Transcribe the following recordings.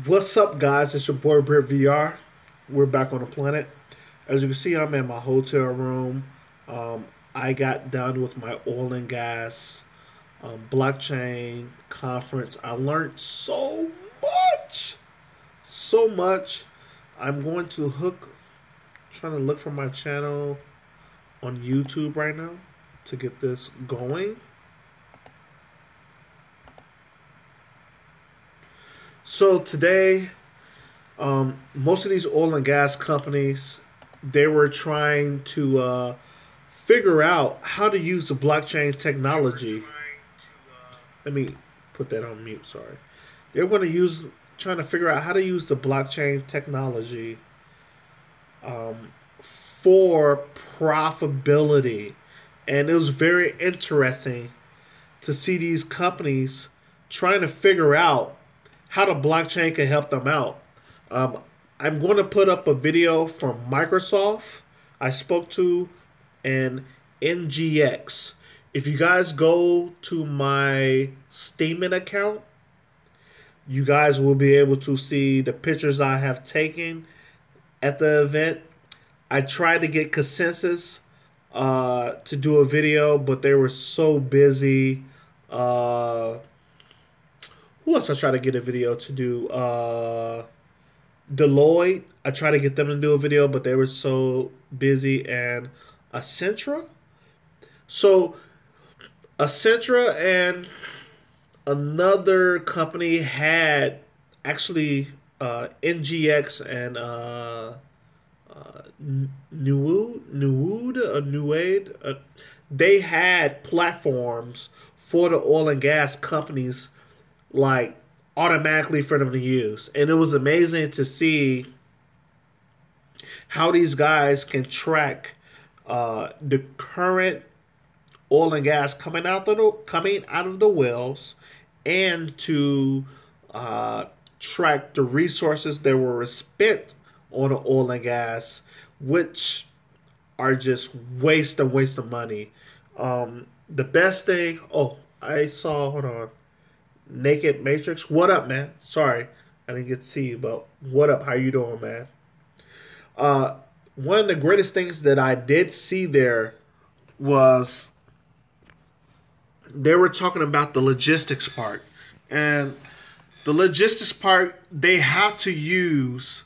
What's up, guys? It's your boy Brit VR. We're back on the planet. As you can see, I'm in my hotel room. I got done with my oil and gas blockchain conference. I learned much, so much. I'm going to trying to look for my channel on YouTube right now to get this going. So today, most of these oil and gas companies, they were trying to figure out how to use the blockchain technology. Let me put that on mute. Sorry. They're going to trying to figure out how to use the blockchain technology for profitability, and it was very interesting to see these companies trying to figure out how the blockchain can help them out. I'm going to put up a video from Microsoft I spoke to and NGX. If you guys go to my Steemit account, you guys will be able to see the pictures I have taken at the event. I tried to get consensus to do a video, but they were so busy. Who else I tried to get a video to do? Deloitte. I tried to get them to do a video, but they were so busy. And Accentra. So Accentra and another company had actually NGX and Nuade. They had platforms for the oil and gas companies, like automatically for them to use. And it was amazing to see how these guys can track the current oil and gas coming out of the wells, and to track the resources that were spent on the oil and gas, which are just waste of money. The best thing, I saw, hold on, Naked Matrix. What up, man? Sorry, I didn't get to see you, but what up? How you doing, man? One of the greatest things that I did see there was they were talking about the logistics part. And the logistics part, they have to use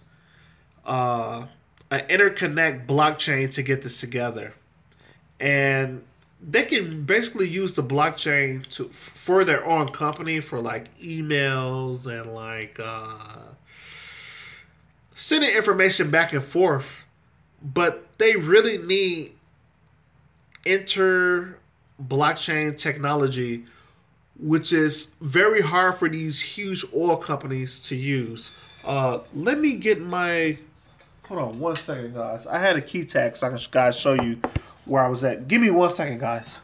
an interconnect blockchain to get this together. And they can basically use the blockchain for their own company, for like emails and like sending information back and forth. But they really need blockchain technology, which is very hard for these huge oil companies to use. Let me get my... Hold on 1 second, guys. I had a key tag so I can guys show you where I was at. Give me 1 second, guys.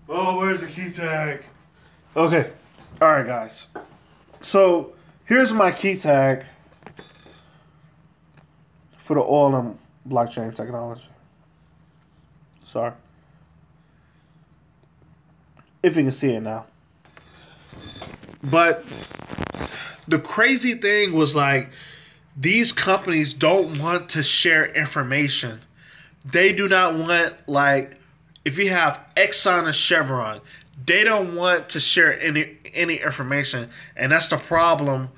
Oh, where's the key tag? Okay. All right, guys. So here's my key tag for the oil and blockchain technology. Sorry. If you can see it now. But the crazy thing was, like, these companies don't want to share information. They do not want, like, if you have Exxon and Chevron, they don't want to share any information. And that's the problem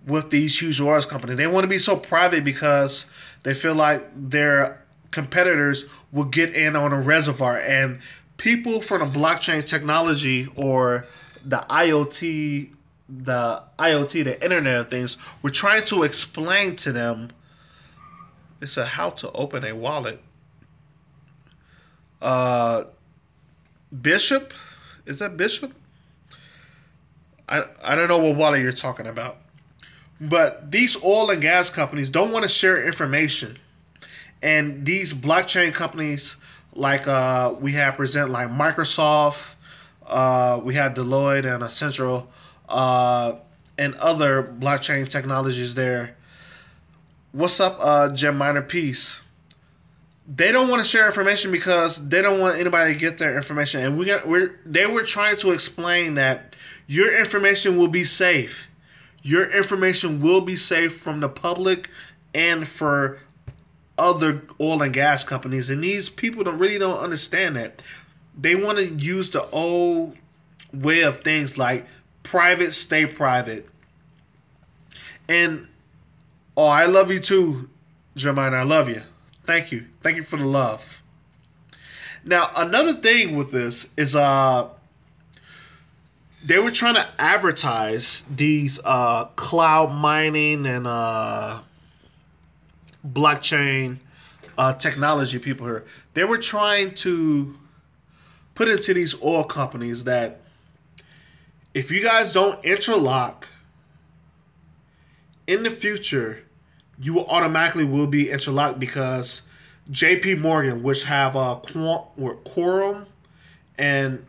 with these huge oil companies. They want to be so private because they feel like their competitors will get in on a reservoir. And people from the blockchain technology or the IoT, the Internet of Things, we're trying to explain to them. It's how to open a wallet. Bishop? Is that Bishop? I don't know what wallet you're talking about. But these oil and gas companies don't want to share information. And these blockchain companies, like we have present, like Microsoft, we have Deloitte and Accentra, and other blockchain technologies there, What's up, Gem Miner Peace? They don't want to share information because they don't want anybody to get their information. And they were trying to explain that your information will be safe. Your information will be safe from the public and for other oil and gas companies. And these people don't understand that. They want to use the old way of things like private, stay private. And, oh, I love you too, Jermaine. I love you. Thank you. Thank you for the love. Now, another thing with this is they were trying to advertise these cloud mining and blockchain technology people here. They were trying to put into these oil companies that if you guys don't interlock in the future, you will automatically be interlocked because JP Morgan, which have Quorum and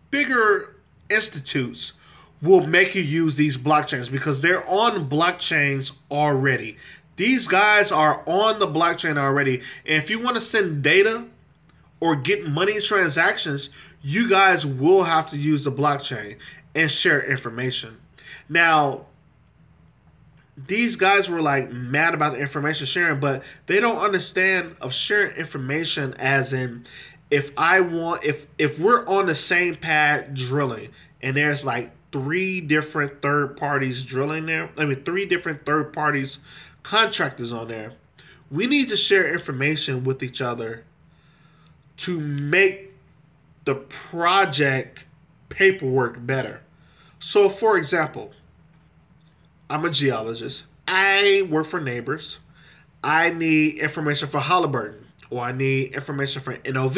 bigger institutes, will make you use these blockchains because they're on blockchains already. These guys are on the blockchain already. And if you want to send data or get money transactions, you guys will have to use the blockchain and share information. Now, these guys were like mad about the information sharing, but they don't understand of sharing information as in if we're on the same pad drilling and there's like three different third parties drilling there, three different third parties contractors on there, we need to share information with each other to make the project paperwork better. So, for example, I'm a geologist. I work for Neighbors. I need information for Halliburton, or I need information for NOV.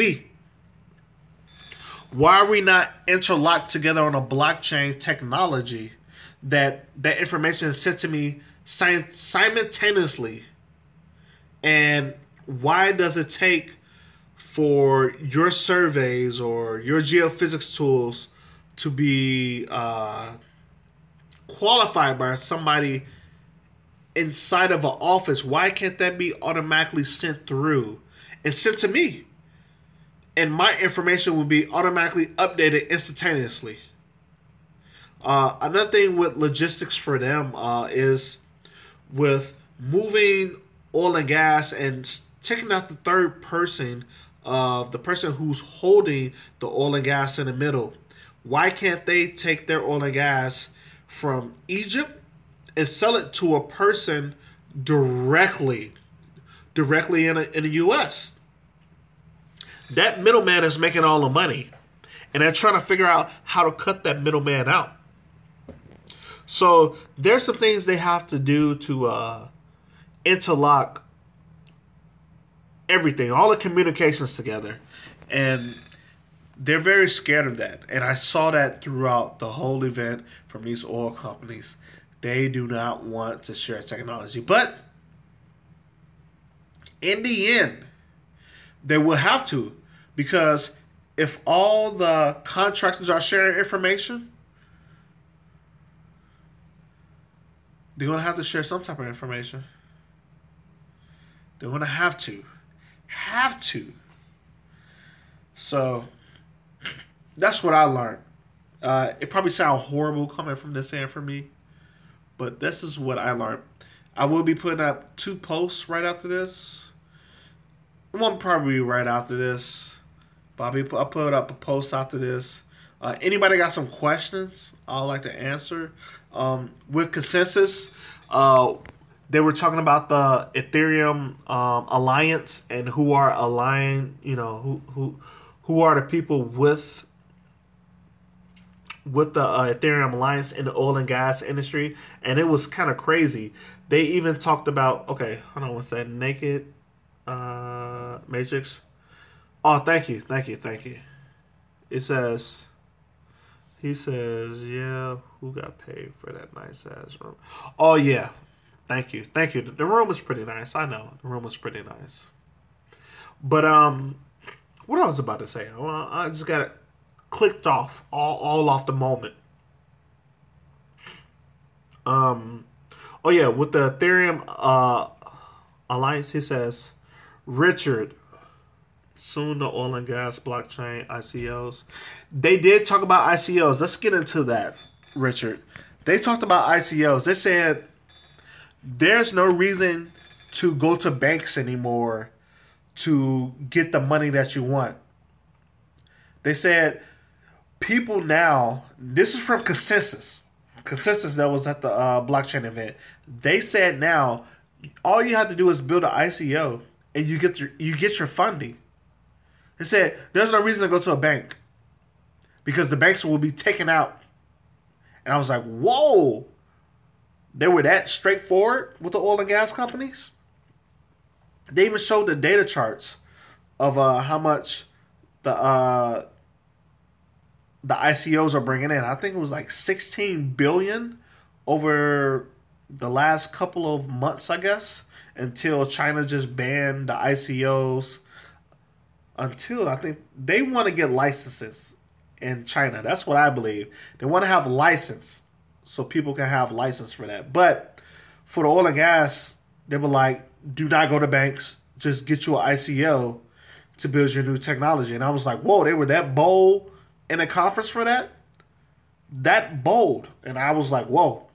Why are we not interlocked together on a blockchain technology that information is sent to me simultaneously? And why does it take for your surveys or your geophysics tools to be qualified by somebody inside of an office? Why can't that be automatically sent through and sent to me? And my information will be automatically updated instantaneously. Another thing with logistics for them is with moving oil and gas and taking out the third person of the person who's holding the oil and gas in the middle. Why can't they take their oil and gas from Egypt and sell it to a person directly in the U.S.? That middleman is making all the money, and they're trying to figure out how to cut that middleman out. So there's some things they have to do to interlock everything, all the communications together, and they're very scared of that. And I saw that throughout the whole event from these oil companies. They do not want to share technology, but in the end, they will have to, because if all the contractors are sharing information, they're going to have to share some type of information. They're going to have to. So that's what I learned. It probably sounds horrible coming from this end for me, but this is what I learned. I will be putting up 2 posts right after this. One probably right after this. But I'll put up a post after this. Anybody got some questions I'd like to answer? With Consensus, they were talking about the Ethereum alliance and who are aligned. You know, who are the people with the Ethereum alliance in the oil and gas industry, and it was kind of crazy. They even talked about, okay, hold on one second, Naked Matrix. Oh, thank you. It says, he says, yeah, who got paid for that nice ass room? Oh yeah, thank you. The room was pretty nice. I know the room was pretty nice. But what I was about to say, well, I just got it clicked off all off the moment. Oh yeah, with the Ethereum Alliance, he says, Richard, soon the oil and gas blockchain ICOs. They did talk about ICOs. Let's get into that, Richard. They talked about ICOs. They said there's no reason to go to banks anymore to get the money that you want. They said people now, this is from Consensus that was at the blockchain event. They said now all you have to do is build an ICO and you get your funding. They said there's no reason to go to a bank because the banks will be taken out. And I was like, whoa, they were that straightforward with the oil and gas companies. They even showed the data charts of how much the ICOs are bringing in. I think it was like 16 billion over the last couple of months, I guess, until China just banned the ICOs. Until I think they want to get licenses in China. That's what I believe. They want to have a license so people can have license for that. But for the oil and gas, they were like, do not go to banks. Just get you an ICO to build your new technology. And I was like, whoa, they were that bold in a conference for that? That bold. And I was like, whoa.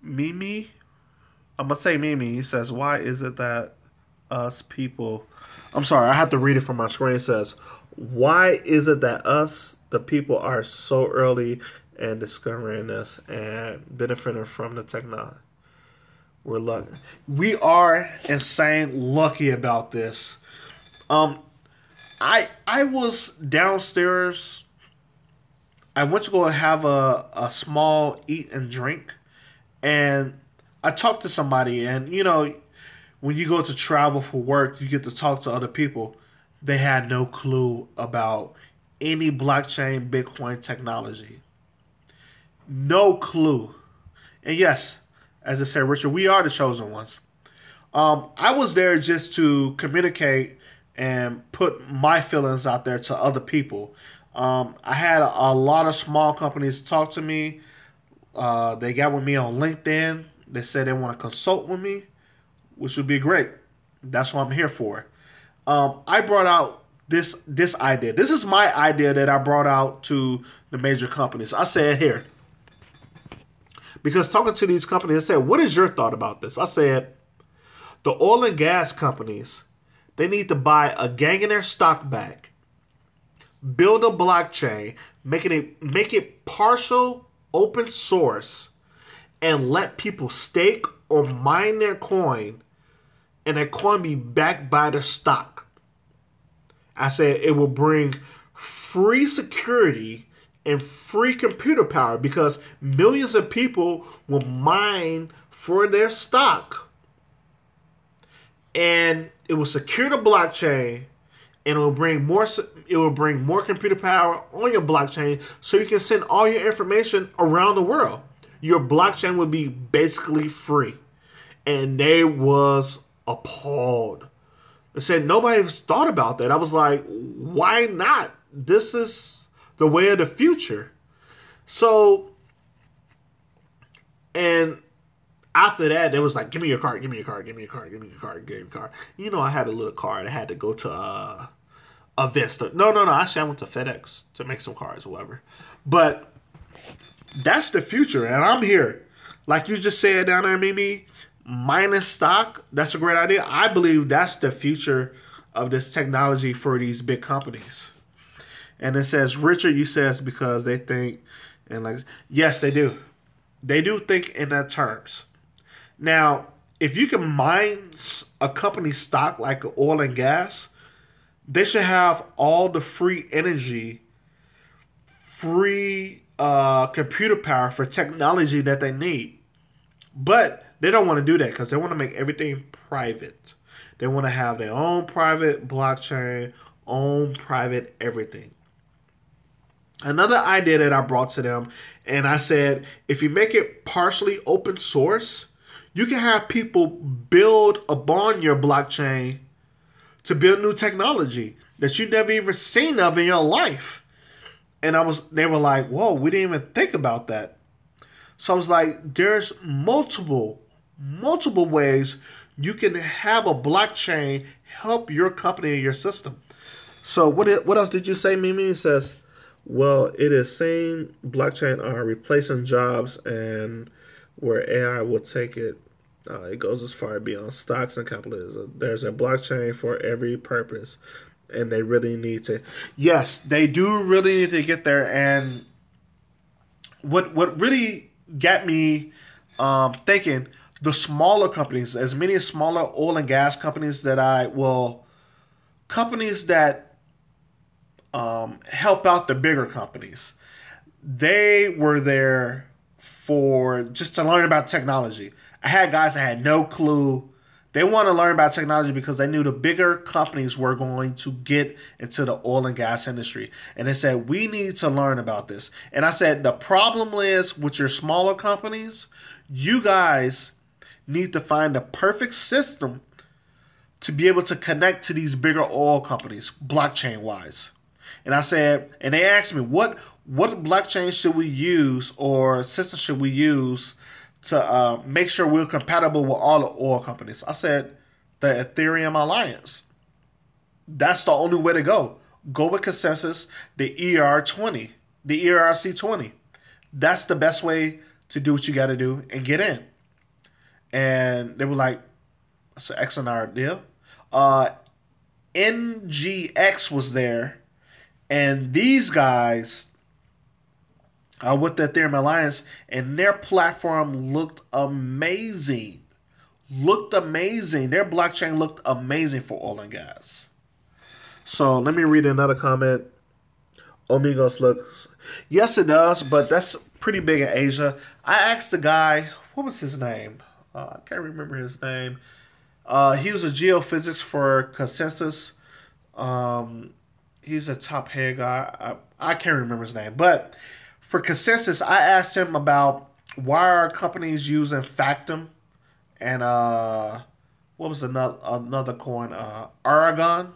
Mimi, I'm going to say Mimi. He says, why is it that us people... I'm sorry, I have to read it from my screen. It says, why is it that us, the people, are so early in discovering this and benefiting from the technology? We're lucky. We are insane lucky about this. I was downstairs. I went to go have a small eat and drink. And I talked to somebody. And, you know, when you go to travel for work, you get to talk to other people. They had no clue about any blockchain Bitcoin technology. No clue. And yes, as I said, Richard, we are the chosen ones. I was there just to communicate and put my feelings out there to other people. I had a lot of small companies talk to me. They got with me on LinkedIn. They said they want to consult with me, which would be great. That's what I'm here for. I brought out this idea. This is my idea that I brought out to the major companies. I said here, because talking to these companies, I said, what is your thought about this? I said, the oil and gas companies, they need to buy a gang of their stock back, build a blockchain, make it partial open source, and let people stake or mine their coin, and that coin be backed by the stock. I said it will bring free security and free computer power because millions of people will mine for their stock. And it will secure the blockchain, and it will bring more computer power on your blockchain so you can send all your information around the world. Your blockchain will be basically free. And they was appalled. They said nobody's thought about that. I was like, why not? This is the way of the future. So, and after that, they was like, give me your card, give me your card, give me your card, give me your card, give me your card. You know, I had a little card. I had to go to a Vista. No. Actually, I went to FedEx to make some cards or whatever. But that's the future, and I'm here. Like you just said down there, Mimi, minus stock, that's a great idea. I believe that's the future of this technology for these big companies. And it says, Richard, you says because they think, and like, yes, they do. They do think in that terms. Now, if you can mine a company's stock like oil and gas, they should have all the free energy, free computer power for technology that they need. But they don't want to do that because they want to make everything private. They want to have their own private blockchain, own private everything. Another idea that I brought to them, and I said, if you make it partially open source, you can have people build upon your blockchain to build new technology that you've never even seen of in your life. And they were like, whoa, we didn't even think about that. So I was like, there's multiple ways you can have a blockchain help your company or your system. So what else did you say, Mimi? It says, well, it is saying blockchain are replacing jobs and where AI will take it. It goes as far beyond stocks and capitalism. There's a blockchain for every purpose, and they really need to. Yes, they do really need to get there. And what really got me thinking, the smaller companies, as many smaller oil and gas companies companies that help out the bigger companies, they were there for just to learn about technology. I had guys that had no clue. They want to learn about technology because they knew the bigger companies were going to get into the oil and gas industry. And they said, we need to learn about this. And I said, the problem is with your smaller companies, you guys need to find the perfect system to be able to connect to these bigger oil companies, blockchain wise. And I said, and they asked me, what blockchain should we use or system should we use to make sure we're compatible with all the oil companies? I said, the Ethereum Alliance. That's the only way to go. Go with consensus, the ERC20. That's the best way to do what you got to do and get in. And they were like, that's an excellent idea. NGX was there, and these guys are with the Ethereum Alliance, and their platform looked amazing. Their blockchain looked amazing for oil and gas. So let me read another comment. Omigos looks, yes, it does, but that's pretty big in Asia. I asked the guy, what was his name? I can't remember his name. He was a geophysics for Consensus. He's a top head guy. I can't remember his name. But for Consensus, I asked him about why are companies using Factom and what was another coin? Aragon.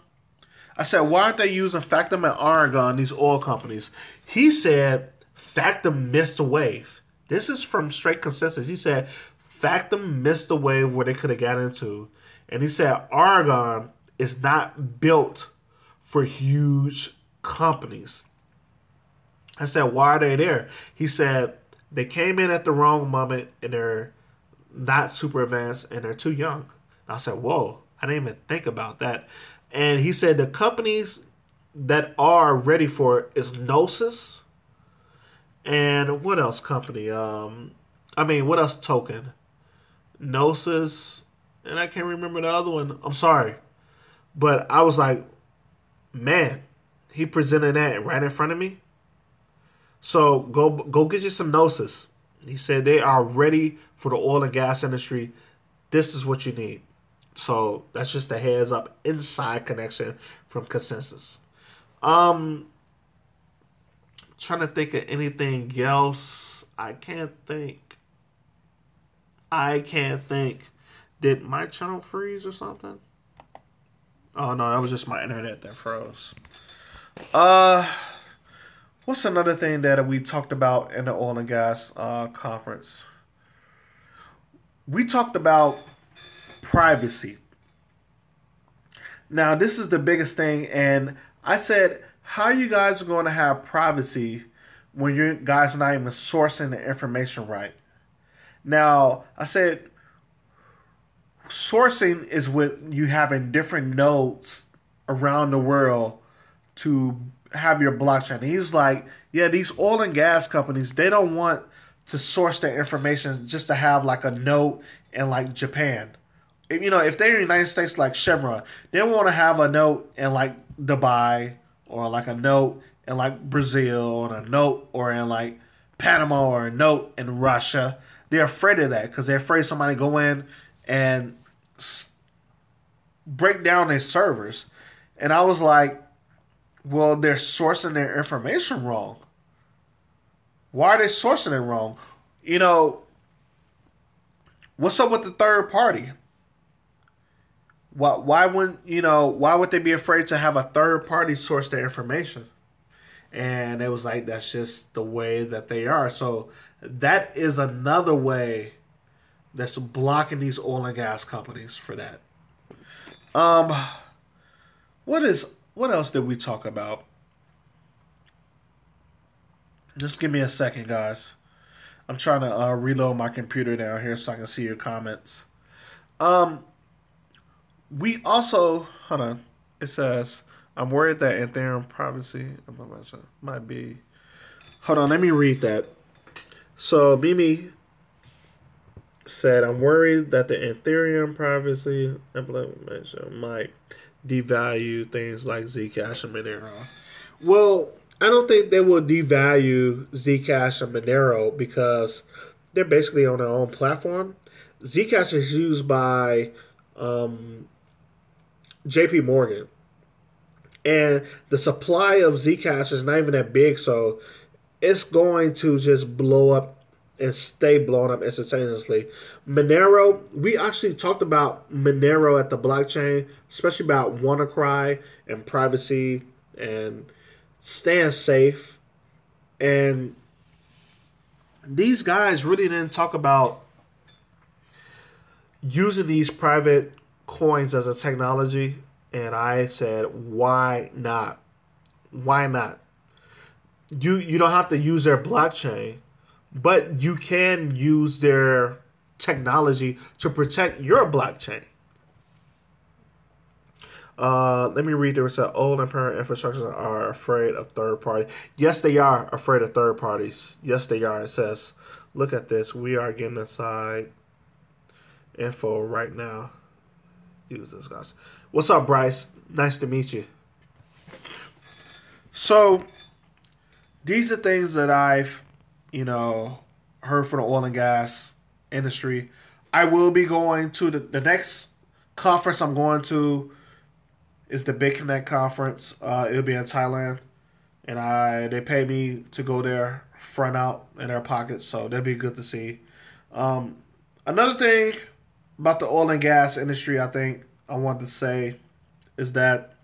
I said, why aren't they using Factom and Aragon, these oil companies? He said Factom missed a wave. This is from straight Consensus. He said Factom missed the wave where they could have got into. And he said Aragon is not built for huge companies. I said, why are they there? He said they came in at the wrong moment and they're not super advanced and they're too young. And I said, whoa, I didn't even think about that. And he said the companies that are ready for it is Gnosis. And what else company? What else token? Gnosis. And I can't remember the other one. I'm sorry. But I was like, man, he presented that right in front of me. So go get you some Gnosis. He said they are ready for the oil and gas industry. This is what you need. So that's just a heads up inside connection from Consensus. Trying to think of anything else. I can't think. Did my channel freeze or something? Oh no, that was just my internet that froze. What's another thing that we talked about in the oil and gas conference? We talked about privacy. Now, this is the biggest thing, and I said, how you guys are going to have privacy when you guys are not even sourcing the information right? Now, I said, sourcing is with you having different nodes around the world to have your blockchain. And he's like, yeah, these oil and gas companies, they don't want to source their information just to have like a node in like Japan. If they're in the United States like Chevron, they want to have a node in like Dubai or like a node in like Brazil or a node or in like Panama or a node in Russia. They're afraid of that because they're afraid somebody go in and break down their servers. And I was like, well, they're sourcing their information wrong. Why are they sourcing it wrong? What's up with the third party? Why would they be afraid to have a third party source their information? And it was like, that's just the way that they are. So that is another way that's blocking these oil and gas companies for that. What else did we talk about? Just give me a second, guys. I'm trying to reload my computer down here so I can see your comments. We also, hold on. It says, I'm worried that Ethereum privacy might be. Hold on, let me read that. So Mimi said, I'm worried that the Ethereum privacy implementation might devalue things like Zcash and Monero. Well, I don't think they will devalue Zcash and Monero because they're basically on their own platform. Zcash is used by JP Morgan. And the supply of Zcash is not even that big, so it's going to just blow up and stay blown up instantaneously. Monero, we actually talked about Monero at the blockchain, especially about WannaCry and privacy and staying safe. And these guys really didn't talk about using these private coins as a technology. And I said, why not? Why not? You don't have to use their blockchain, but you can use their technology to protect your blockchain. Let me read. There was an old and parent infrastructures are afraid of third party. Yes, they are afraid of third parties. Yes, they are. It says, look at this. We are getting inside info right now. Use this, guys. What's up, Bryce? Nice to meet you. So these are things that I've, heard from the oil and gas industry. I will be going to the next conference I'm going to is the Big Connect conference. It'll be in Thailand, and they pay me to go there, front out in their pockets, so that'll be good to see. Another thing about the oil and gas industry, I think I wanted to say is that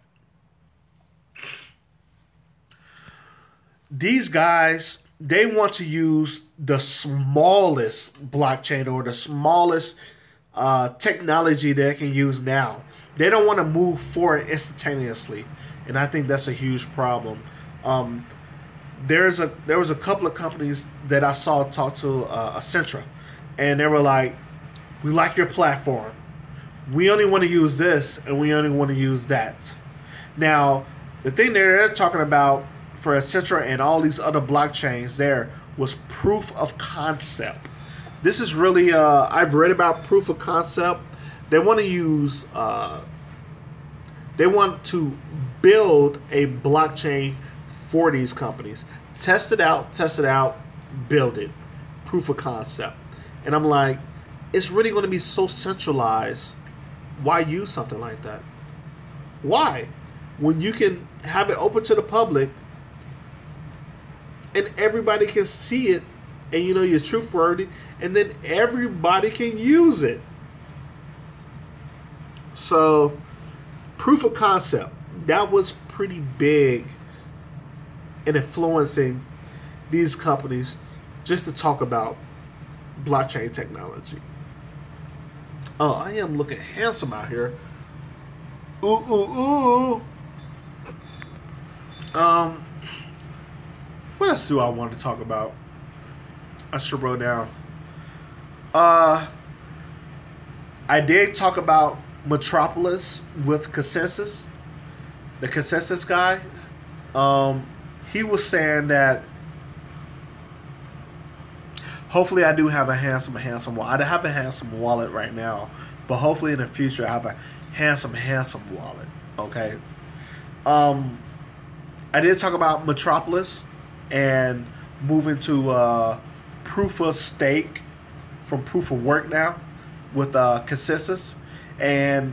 these guys, they want to use the smallest blockchain or the smallest technology they can use now. They don't want to move forward instantaneously, and I think that's a huge problem. There was a couple of companies that I saw talk to Accenture, and they were like, we like your platform. We only want to use this, and we only want to use that. Now, the thing they're talking about for Accenture and all these other blockchains there was proof of concept. This is really, I've read about proof of concept. They want to use, they want to build a blockchain for these companies. Test it out, build it. Proof of concept. And I'm like, it's really going to be so centralized. Why use something like that? Why? When you can have it open to the public and everybody can see it and you're truthworthy and then everybody can use it. So, proof of concept, that was pretty big in influencing these companies just to talk about blockchain technology. Oh, I am looking handsome out here. Ooh, ooh, ooh. What else do I want to talk about? I should wrote down. I did talk about Metropolis with Consensus. The Consensus guy. He was saying that hopefully I do have a handsome wallet. I have a handsome wallet right now, but hopefully in the future I have a handsome wallet. Okay. I did talk about Metropolis and moving to proof of stake from proof of work now with Consensus. And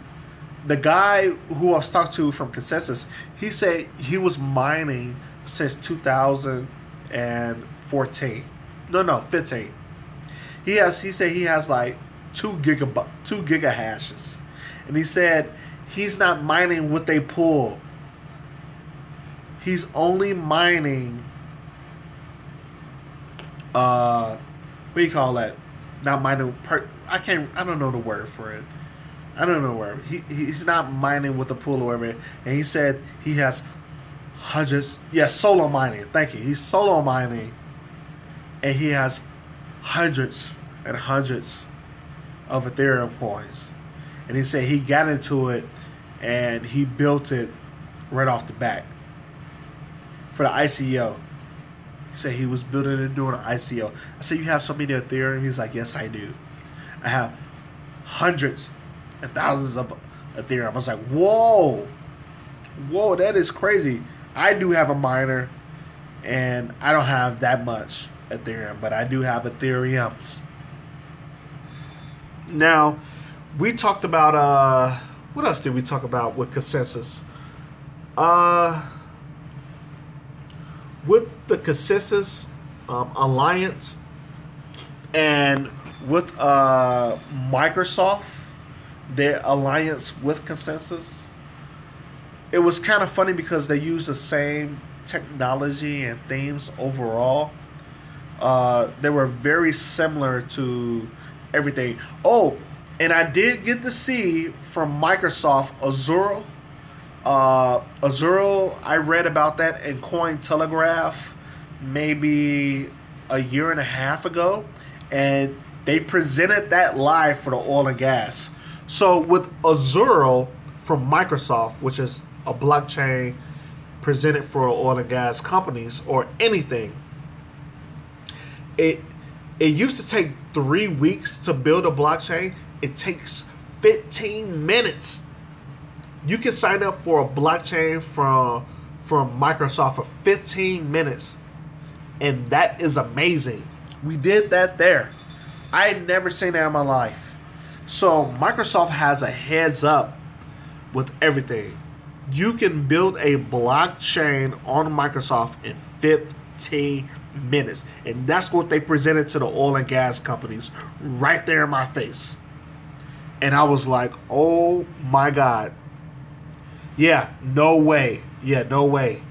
the guy who I was talking to from Consensus, he said he was mining since 2014. No, 15. He said he has like 2 giga hashes. And he said he's not mining what they pull. he's only mining what do you call that? Not mining I don't know the word for it. I don't know the word. He's not mining with a pool or whatever. And he said he has hundreds. Yes, solo mining. Thank you. He's solo mining, and he has hundreds and hundreds of Ethereum coins. And he said he got into it and he built it right off the bat for the ICO. He said he was building it doing an ICO. I said, you have so many Ethereum? He's like, yes, I do. I have hundreds and thousands of Ethereum. I was like, whoa. Whoa, that is crazy. I do have a miner, and I don't have that much Ethereum, but I do have Ethereums. Now, we talked about, what else did we talk about with consensus? With the consensus alliance and with Microsoft, their alliance with consensus, it was kind of funny because they use the same technology and themes overall. They were very similar to everything. Oh, and I did get to see from Microsoft Azure. Azure, I read about that in Cointelegraph maybe a year and a half ago, and they presented that live for the oil and gas. So with Azure from Microsoft, which is a blockchain presented for oil and gas companies or anything, it used to take 3 weeks to build a blockchain. It takes 15 minutes. You can sign up for a blockchain from Microsoft for 15 minutes. And that is amazing. We did that there. I had never seen that in my life. So Microsoft has a heads up with everything. You can build a blockchain on Microsoft in 15 minutes. And that's what they presented to the oil and gas companies right there in my face. And I was like, oh my God. Yeah, no way. Yeah, no way.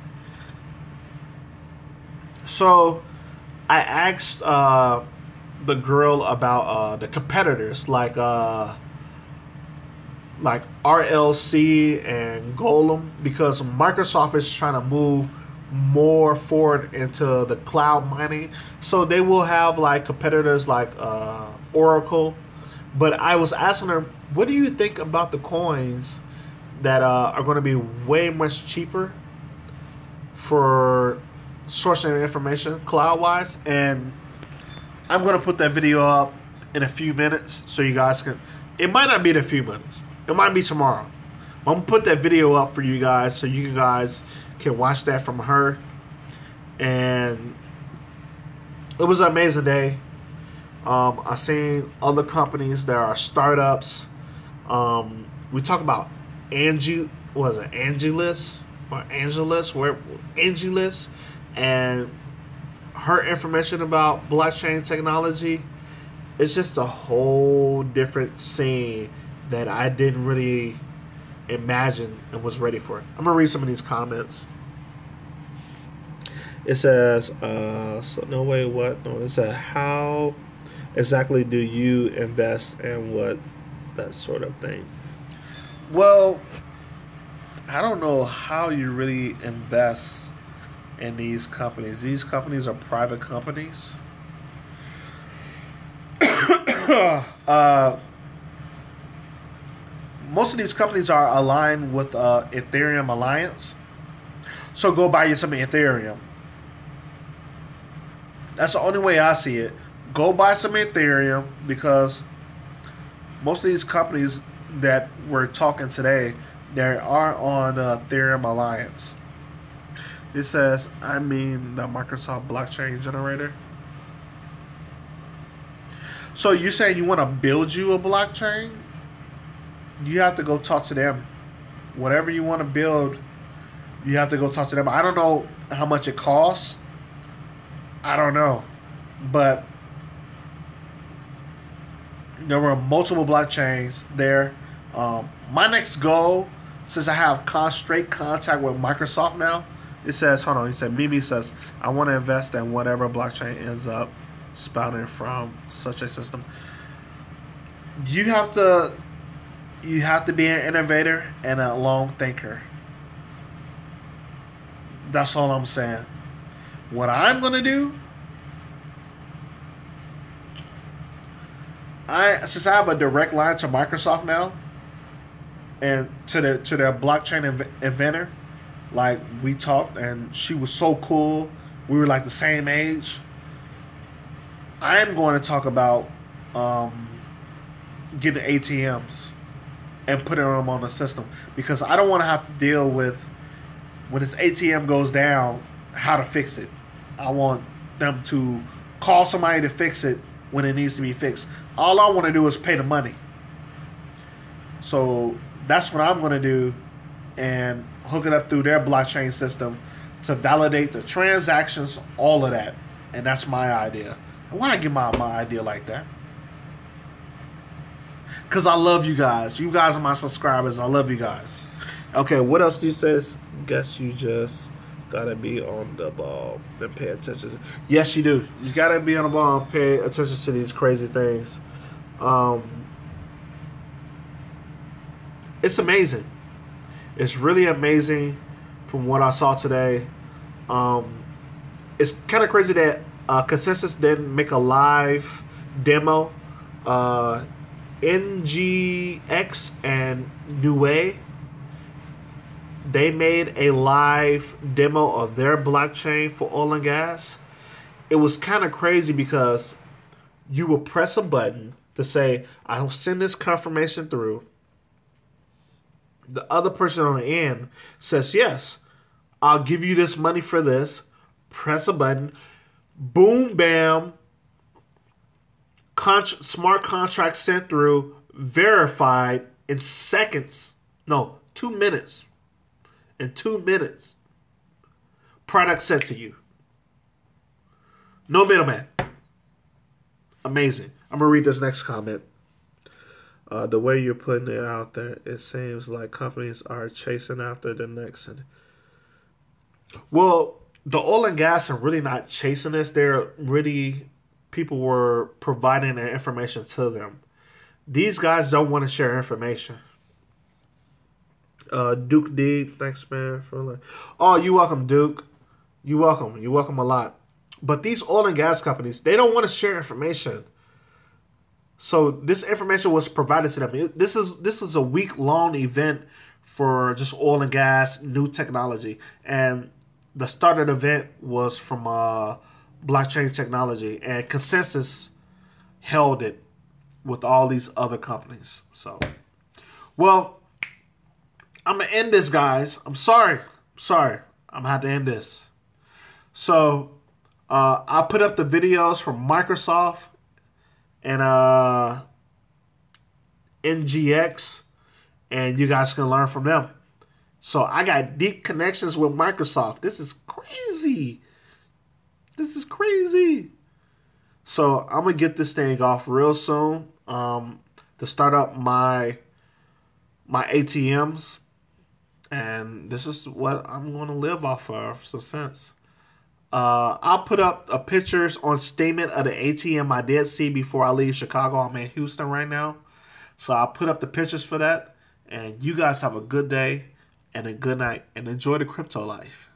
So I asked the girl about the competitors like RLC and Golem, because Microsoft is trying to move more forward into the cloud mining. So they will have like competitors like Oracle. But I was asking her, what do you think about the coins that are going to be way much cheaper for sourcing information cloud-wise? And I'm going to put that video up in a few minutes so you guys can... It might not be in a few minutes. It might be tomorrow. I'm going to put that video up for you guys so you guys can watch that from her. And it was an amazing day. I seen other companies that are startups. We talk about Angelus and her information about blockchain technology. It's just a whole different scene that I didn't really imagine and was ready for. I'm gonna read some of these comments. It says, so no way, what? No, it says, how exactly do you invest and what, that sort of thing. Well, I don't know how you really invest in these companies. These companies are private companies. Most of these companies are aligned with Ethereum Alliance. So go buy you some Ethereum. That's the only way I see it. Go buy some Ethereum, because most of these companies that we're talking today, they are on the Ethereum Alliance. It says, I mean the Microsoft blockchain generator. So you saying you want to build you a blockchain? You have to go talk to them. Whatever you want to build, you have to go talk to them. I don't know how much it costs. I don't know. But there were multiple blockchains there. My next goal, since I have straight contact with Microsoft now, It says, hold on. He said, Mimi says, I want to invest in whatever blockchain ends up spouting from such a system. You have to be an innovator and a long thinker. That's all I'm saying. What I'm gonna do, since I have a direct line to Microsoft now, and to their blockchain inventor, like we talked, and she was so cool. We were like the same age. I am going to talk about getting ATMs and putting them on the system, because I don't want to have to deal with when this ATM goes down, how to fix it. I want them to call somebody to fix it when it needs to be fixed. All I want to do is pay the money. So that's what I'm going to do, and hook it up through their blockchain system to validate the transactions, all of that. And that's my idea. And why I give my idea like that? Because I love you guys. You guys are my subscribers. I love you guys. Okay, what else do you say? Guess you just gotta be on the ball and pay attention. Yes, you do. You gotta be on the ball and pay attention to these crazy things. It's amazing. It's really amazing from what I saw today. It's kind of crazy that Consensus didn't make a live demo. NGX and Nue, they made a live demo of their blockchain for oil and gas. It was kind of crazy because you would press a button to say, I'll send this confirmation through. The other person on the end says, yes, I'll give you this money for this. Press a button. Boom, bam. Smart contract sent through, verified in seconds. No, 2 minutes. In 2 minutes. Product sent to you. No middleman. Amazing. I'm going to read this next comment. The way you're putting it out there, it seems like companies are chasing after the next. Well, the oil and gas are really not chasing this. They're really, people were providing their information to them. These guys don't want to share information. Duke D, thanks, man. Oh, you welcome, Duke. You welcome. You welcome a lot. But these oil and gas companies, they don't want to share information. So this information was provided to them. This is a week-long event for just oil and gas, new technology. And the start of the event was from blockchain technology. And Consensus held it with all these other companies. So, well, I'm going to end this, guys. I'm sorry. I'm going to have to end this. So, I put up the videos from Microsoft and NGX, and you guys can learn from them. So I got deep connections with Microsoft. This is crazy. This is crazy. So I'm gonna get this thing off real soon to start up my ATMs, and this is what I'm gonna live off of. So since I'll put up pictures on statement of the ATM I did see before I leave Chicago. I'm in Houston right now. So I'll put up the pictures for that. And you guys have a good day and a good night. And enjoy the crypto life.